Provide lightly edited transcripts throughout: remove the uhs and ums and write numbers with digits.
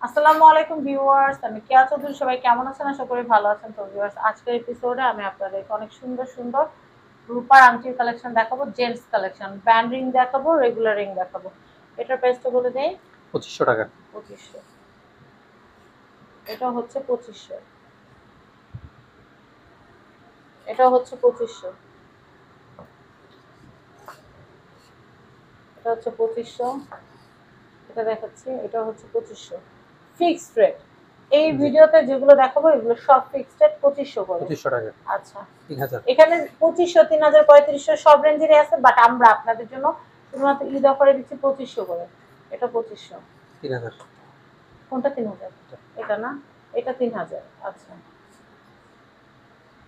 আসসালামু আলাইকুম ভিউয়ার্স, আমি কেয়া চৌধুরী। সবাই কেমন আছেন? আশা করি ভালো আছেন। তো ভিউয়ার্স, আজকের এপিসোডে আমি আপনাদেরকে অনেক সুন্দর সুন্দর রূপার আংটির কালেকশন দেখাবো, জেন্টস কালেকশন, ব্যান্ড রিং দেখাবো, রেগুলার রিং দেখাবো। এটার প্রাইসটা বলে দেই। 2500 টাকা। 2500। এটা হচ্ছে 2500। এটা হচ্ছে 2500। এটা হচ্ছে 2500। এটা দেখাচ্ছি, এটা হচ্ছে 2500 ফিক্সড রেট। এই ভিডিওতে যেগুলো দেখাবো এগুলো সব ফিক্সড রেট 2500 করে। 2500 টাকা। আচ্ছা, 3000। এখানে 2500, 3000, 3500 সব রেঞ্জেরই আছে, বাট আমরা আপনাদের জন্য শুধুমাত্র ঈদ অফারে দিচ্ছি 2500 করে। এটা 2500। 3000। কোনটা 3000? এটা না, এটা 3000। আচ্ছা,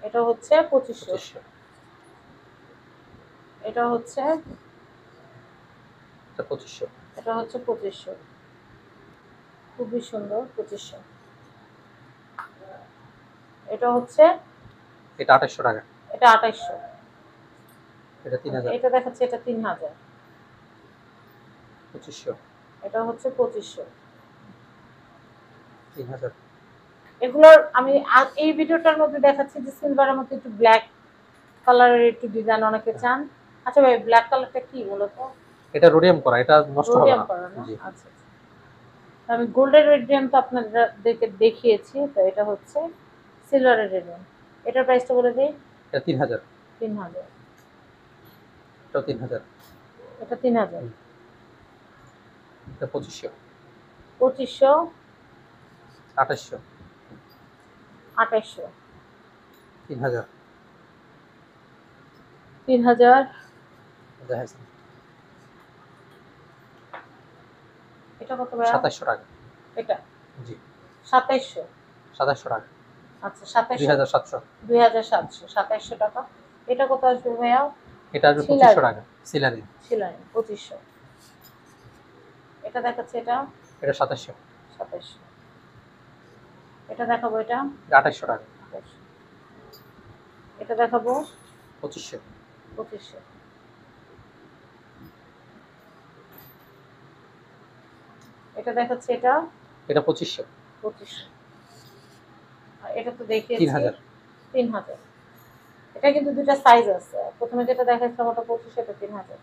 এটা হচ্ছে 2500। 2500। এটা হচ্ছে এটা 2500। এটা হচ্ছে 2500। খুবই সুন্দর, 2500। এটা হচ্ছে এটা 2800 টাকা। এটা 2800। এটা 3000। এটা দেখাচ্ছে, এটা 3000। 2500। এটা হচ্ছে 2500। 3000। এগুলোর আমি এই ভিডিওটার মধ্যে দেখাচ্ছি যে সিলভারের মধ্যে একটু ব্ল্যাক কালারের একটু ডিজাইন অনেকে চান। আচ্ছা ভাই, ব্ল্যাক কালারটা কি বলতো? এটা রোডিয়াম করা, এটা নষ্ট হবে রোডিয়াম না। করা না? জি। আচ্ছা আচ্ছা। আমি গোল্ডের রেডিয়াম তো আপনাদেরকে দেখিয়েছি, তো এটা হচ্ছে সিলভারের রেডিয়াম। এটার প্রাইসটা বলে দিই। এটা 3000। 3000। এটাও 3000। এটা 3000। এটা 2500। 2500। 2800। 2800। 3000। 3000। দেখাইছেন। এটা কত ভাই? 2700 টাকা। এটা জি। 2700। 2700 টাকা। আচ্ছা, 2700। 2700। 2700, 2700 টাকা। এটা কত আসবে ভাইয়া? এটা আসবে 2500 টাকা সিলারি। সিলারি 2500। এটা দেখাচ্ছে, এটা এটা 2700। 2700। এটা দেখাবো, এটা এটা 2800 টাকা। 2800। এটা দেখাবো 2500। 2500। এটা দেখাচ্ছে, এটা এটা 2500। 2500। আর এটা তো দেখিয়েছি 3000। 3000। এটা কিন্তু দুটো সাইজ আছে, প্রথমে যেটা দেখাচ্ছিলাম ওটা 2500, এটা 3000।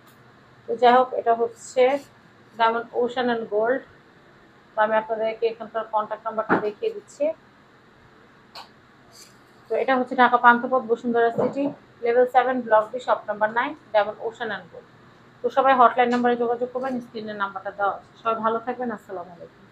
তো যাই হোক, এটা হচ্ছে ডায়মন্ড ওশান অ্যান্ড গোল্ড। তো আমি আপনাদেরকে এখানকার কন্ট্যাক্ট নাম্বারটা দেখিয়ে দিচ্ছি। তো এটা হচ্ছে Dhaka Panthapath, Bashundhara city, level 7, block B, shop number 9, diamond ocean and gold. তো সবাই হটলাইন নাম্বারে যোগাযোগ করবেন, স্ক্রিনের নাম্বারটা দেওয়া আছে। সবাই ভালো থাকবেন। আসসালামু আলাইকুম।